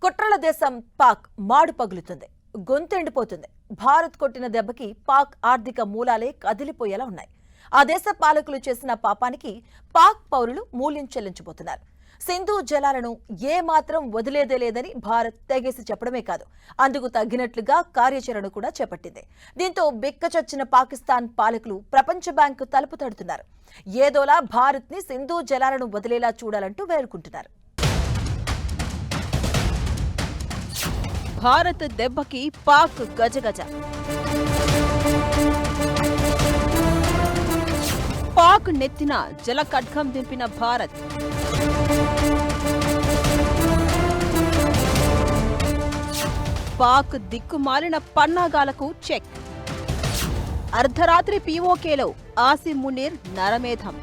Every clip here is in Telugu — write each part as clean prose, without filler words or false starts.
కుట్రల దేశం పాక్ మాడు పగులుతుంది, గొంతెండిపోతుంది. భారత్ కొట్టిన దెబ్బకి పాక్ ఆర్థిక మూలాలే కదిలిపోయేలా ఉన్నాయి. ఆ దేశ పాలకులు చేసిన పాపానికి పాక్ పౌరులు మూల్యం చెల్లించబోతున్నారు. సింధు జలాలను ఏమాత్రం వదిలేదే లేదని భారత్ తెగేసి చెప్పడమే కాదు, అందుకు తగ్గినట్లుగా కార్యాచరణ కూడా చేపట్టింది. దీంతో బిక్కచొచ్చిన పాకిస్తాన్ పాలకులు ప్రపంచ బ్యాంకు తలుపు తడుతున్నారు. ఏదోలా భారత్ ని సింధు జలాలను వదిలేలా చూడాలంటూ వేడుకుంటున్నారు. భారత్ దెబ్బకి పాక్ గజగజ. పాక్ నెత్తిన జల ఖడ్గం దింపిన భారత్. పాక్ దిక్కుమాలిన పన్నాగాలకు చెక్. అర్ధరాత్రి పీఓకేలో ఆసిమ్ మునీర్ నరమేధం.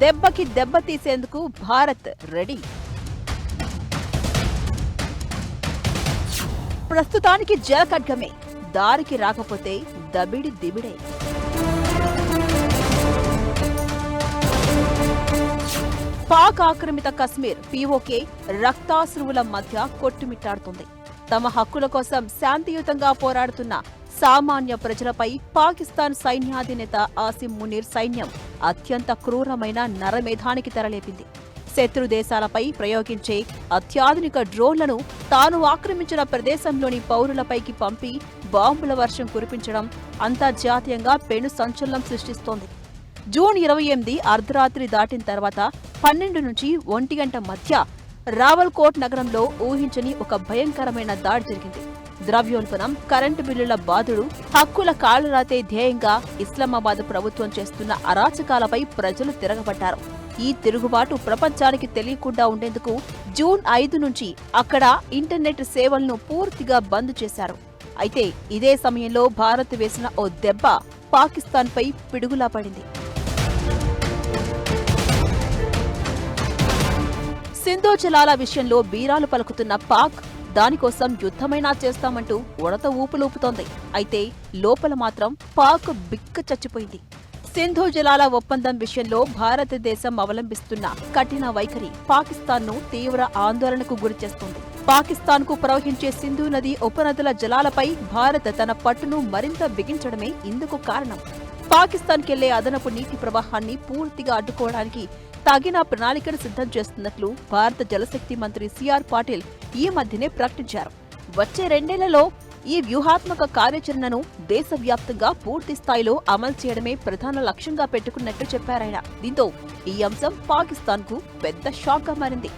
దెబ్బకి దెబ్బ తీసేందుకు భారత్ రెడీ. ప్రస్తుతానికి జల ఖడ్గమే, దారికి రాకపోతే దబిడి దిబిడే. పాక్ ఆక్రమిత కశ్మీర్ పీఓకే రక్తాశ్రువుల మధ్య కొట్టుమిట్టాడుతుంది. తమ హక్కుల కోసం శాంతియుతంగా పోరాడుతున్న సామాన్య ప్రజలపై పాకిస్తాన్ సైన్యాధినేత ఆసిమ్ మునీర్ సైన్యం అత్యంత క్రూరమైన నరమేధానికి తెరలేపింది. శత్రు దేశాలపై ప్రయోగించే అత్యాధునిక డ్రోన్లను తాను ఆక్రమించిన ప్రదేశంలోని పౌరులపైకి పంపి బాంబుల వర్షం కురిపించడం అంతర్జాతీయంగా పెను సంచలనం సృష్టిస్తోంది. జూన్ 28 అర్ధరాత్రి దాటిన తర్వాత 12 నుంచి 1 గంట మధ్య రావల్కోట్ నగరంలో ఊహించని ఒక భయంకరమైన దాడి జరిగింది. ద్రవ్యోల్బణం, కరెంటు బిల్లుల బాధుడు, హక్కుల కాళ్లరాతే ధ్యేయంగా ఇస్లామాబాద్ ప్రభుత్వం చేస్తున్న అరాచకాలపై ప్రజలు తిరగబడ్డారు. ఈ తిరుగుబాటు ప్రపంచానికి తెలియకుండా ఉండేందుకు జూన్ 5 నుంచి అక్కడ ఇంటర్నెట్ సేవలను పూర్తిగా బంద్ చేశారు. అయితే ఇదే సమయంలో భారత్ వేసిన ఓ దెబ్బ పాకిస్తాన్పై పిడుగులా పడింది. సింధు జలాల విషయంలో బీరాలు పలుకుతున్న పాక్ దానికోసం యుద్ధమైనా చేస్తామంటూ ఉడత ఊపులూపుతోంది. అయితే లోపల మాత్రం పాక్ బిక్క చచ్చిపోయింది. సింధు జలాల ఒప్పందం విషయంలో భారతదేశం అవలంబిస్తున్న కఠిన వైఖరి పాకిస్తాన్ను తీవ్ర ఆందోళనకు గురిచేస్తోంది. పాకిస్తాన్కు ప్రవహించే సింధు నది ఉపనదుల జలాలపై భారత్ తన పట్టును మరింత బిగించడమే ఇందుకు కారణం. పాకిస్తాన్కెళ్లే అదనపు నీటి ప్రవాహాన్ని పూర్తిగా అడ్డుకోవడానికి తగిన ప్రణాళికను సిద్ధం చేస్తున్నట్లు భారత జలశక్తి మంత్రి సిఆర్ పాటిల్ ఈ మధ్యనే ప్రకటించారు. వచ్చే 2 నెలల్లో ఈ వ్యూహాత్మక కార్యాచరణను దేశవ్యాప్తంగా పూర్తి స్థాయిలో అమలు చేయడమే ప్రధాన లక్ష్యంగా పెట్టుకున్నట్టు చెప్పారాయన. దీంతో ఈ అంశం పాకిస్తాన్కు పెద్ద షాక్గా మారింది.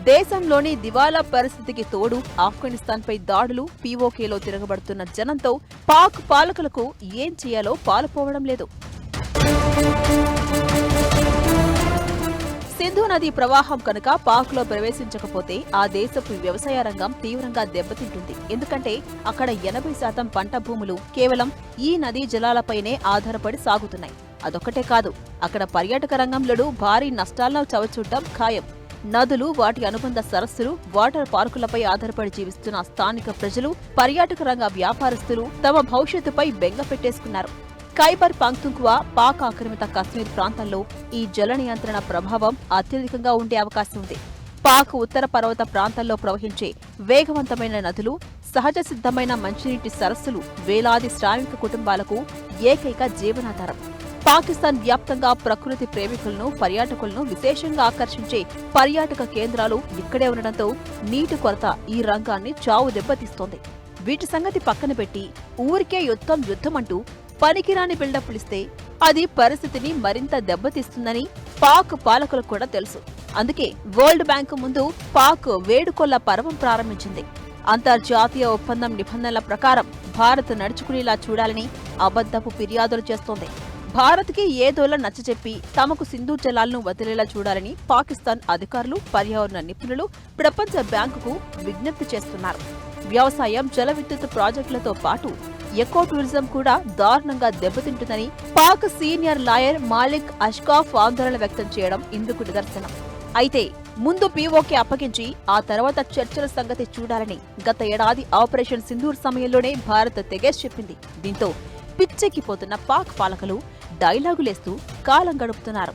దేశంలోని దివాలా పరిస్థితికి తోడు ఆఫ్ఘనిస్తాన్పై దాడులు, పీఓకేలో తిరగబడుతున్న జనంతో పాక్ పాలకులకు ఏం చేయాలో పాలుపోవడం లేదు. సింధు నది ప్రవాహం కనుక పాక్లో ప్రవేశించకపోతే ఆ దేశపు వ్యవసాయ రంగం తీవ్రంగా దెబ్బతింటుంది. ఎందుకంటే అక్కడ 80% పంట భూములు కేవలం ఈ నదీ జలాలపైనే ఆధారపడి సాగుతున్నాయి. అదొక్కటే కాదు, అక్కడ పర్యాటక రంగంలో భారీ నష్టాలను చవిచూడటం ఖాయం. నదులు, వాటి అనుబంధ సరస్సులు, వాటర్ పార్కులపై ఆధారపడి జీవిస్తున్న స్థానిక ప్రజలు, పర్యాటక రంగ వ్యాపారస్తులు తమ భవిష్యత్తుపై బెంగ పెట్టేసుకున్నారు. ఖైబర్ పఖ్తూన్ఖ్వా, పాక్ ఆక్రమిత కశ్మీర్ ప్రాంతాల్లో ఈ జల నియంత్రణ ప్రభావం అత్యధికంగా ఉండే అవకాశం ఉంది. పాక్ ఉత్తర పర్వత ప్రాంతాల్లో ప్రవహించే వేగవంతమైన నదులు, సహజ సిద్ధమైన మంచినీటి సరస్సులు వేలాది శ్రామిక కుటుంబాలకు ఏకైక జీవనాధారం. పాకిస్తాన్ వ్యాప్తంగా ప్రకృతి ప్రేమికులను, పర్యాటకులను విశేషంగా ఆకర్షించే పర్యాటక కేంద్రాలు ఇక్కడే ఉండడంతో నీటి కొరత ఈ రంగాన్ని చావు దెబ్బతీస్తోంది. వీటి సంగతి పక్కన పెట్టి ఊరికే యుద్ధమంటూ పనికిరాని బిల్డప్లిస్తే అది పరిస్థితిని మరింత దెబ్బతీస్తుందని పాక్ పాలకులకు కూడా తెలుసు. అందుకే వరల్డ్ బ్యాంకు ముందు పాక్ వేడుకొల్ల పర్వం ప్రారంభించింది. అంతర్జాతీయ ఒప్పందం నిబంధనల ప్రకారం భారత్ నడుచుకునేలా చూడాలని అబద్ధపు ఫిర్యాదులు చేస్తోంది. భారత్కి ఏదోలా నచ్చచెప్పి తమకు సింధు జలాలను వదిలేలా చూడాలని పాకిస్తాన్ అధికారులు, పర్యావరణ నిపుణులు ప్రపంచ బ్యాంకుకు విజ్ఞప్తి చేస్తున్నారు. వ్యవసాయం, జల విద్యుత్ ప్రాజెక్టులతో పాటు ఎకో టూరిజం కూడా దారుణంగా దెబ్బతింటుందని పాక్ సీనియర్ లాయర్ మాలిక్ అష్కాఫ్ ఆందోళన వ్యక్తం చేయడం ఇందుకు నిదర్శనం. అయితే ముందు పీఓకే అప్పగించి ఆ తర్వాత చర్చల సంగతి చూడాలని గత ఏడాది ఆపరేషన్ సింధూర్ సమయంలోనే భారత్ తెగేసి చెప్పింది. దీంతో పిచ్చెక్కిపోతున్న పాక్ పాలకులు డైలాగులేస్తూ కాలం గడుపుతున్నారు.